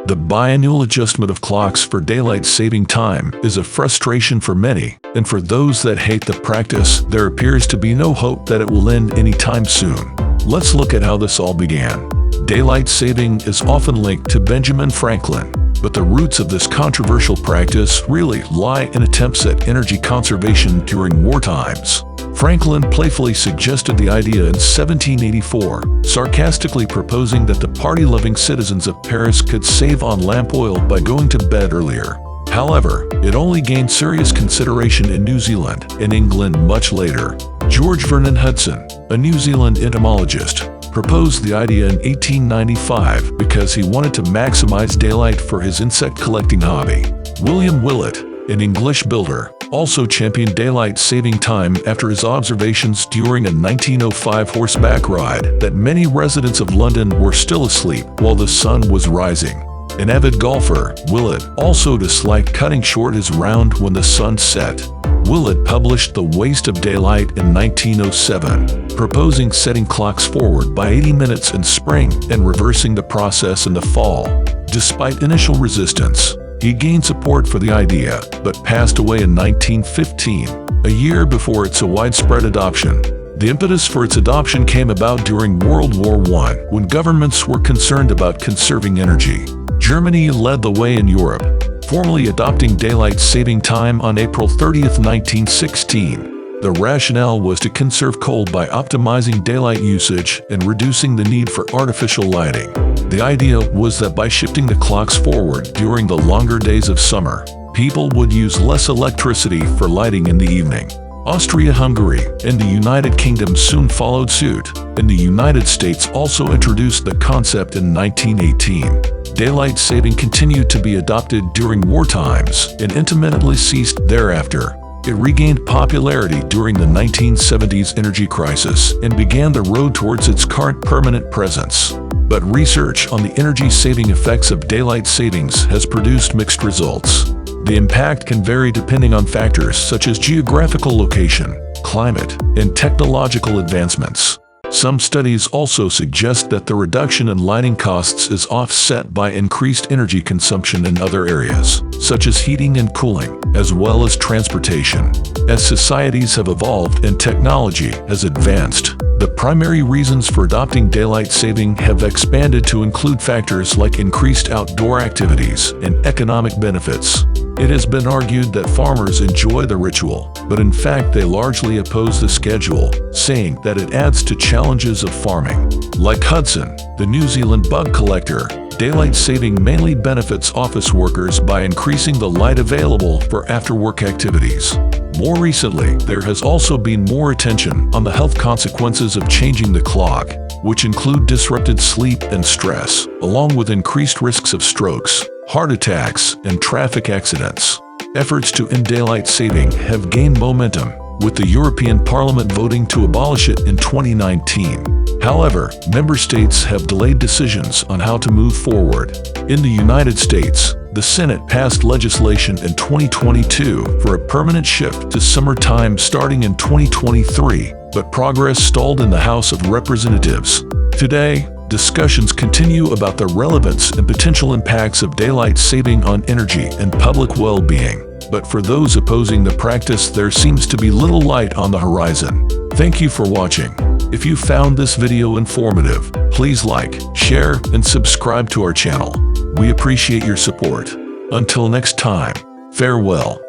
The biannual adjustment of clocks for daylight saving time is a frustration for many, and for those that hate the practice, there appears to be no hope that it will end anytime soon. Let's look at how this all began. Daylight saving is often linked to Benjamin Franklin, but the roots of this controversial practice really lie in attempts at energy conservation during war times. Franklin playfully suggested the idea in 1784, sarcastically proposing that the party-loving citizens of Paris could save on lamp oil by going to bed earlier. However, it only gained serious consideration in New Zealand and England much later. George Vernon Hudson, a New Zealand entomologist, proposed the idea in 1895 because he wanted to maximize daylight for his insect collecting hobby. William Willett, an English builder, also championed daylight saving time after his observations during a 1905 horseback ride that many residents of London were still asleep while the sun was rising. An avid golfer, Willett also disliked cutting short his round when the sun set. Willett published The Waste of Daylight in 1907, proposing setting clocks forward by 80 minutes in spring and reversing the process in the fall. Despite initial resistance, he gained support for the idea, but passed away in 1915, a year before its widespread adoption. The impetus for its adoption came about during World War I, when governments were concerned about conserving energy. Germany led the way in Europe, formally adopting daylight saving time on April 30, 1916. The rationale was to conserve coal by optimizing daylight usage and reducing the need for artificial lighting. The idea was that by shifting the clocks forward during the longer days of summer, people would use less electricity for lighting in the evening. Austria-Hungary and the United Kingdom soon followed suit, and the United States also introduced the concept in 1918. Daylight saving continued to be adopted during war times and intermittently ceased thereafter. It regained popularity during the 1970s energy crisis and began the road towards its current permanent presence. But research on the energy-saving effects of daylight savings has produced mixed results. The impact can vary depending on factors such as geographical location, climate, and technological advancements. Some studies also suggest that the reduction in lighting costs is offset by increased energy consumption in other areas, such as heating and cooling, as well as transportation. As societies have evolved and technology has advanced, the primary reasons for adopting daylight saving have expanded to include factors like increased outdoor activities and economic benefits. It has been argued that farmers enjoy the ritual, but in fact they largely oppose the schedule, saying that it adds to challenges of farming. Like Hudson, the New Zealand bug collector, daylight saving mainly benefits office workers by increasing the light available for after-work activities. More recently, there has also been more attention on the health consequences of changing the clock, which include disrupted sleep and stress, along with increased risks of strokes, heart attacks, and traffic accidents. Efforts to end daylight saving have gained momentum, with the European Parliament voting to abolish it in 2019. However, member states have delayed decisions on how to move forward. In the United States, the Senate passed legislation in 2022 for a permanent shift to summertime starting in 2023, but progress stalled in the House of Representatives. Today, discussions continue about the relevance and potential impacts of daylight saving on energy and public well-being. But for those opposing the practice, there seems to be little light on the horizon. Thank you for watching. If you found this video informative, please like, share, and subscribe to our channel. We appreciate your support. Until next time, farewell.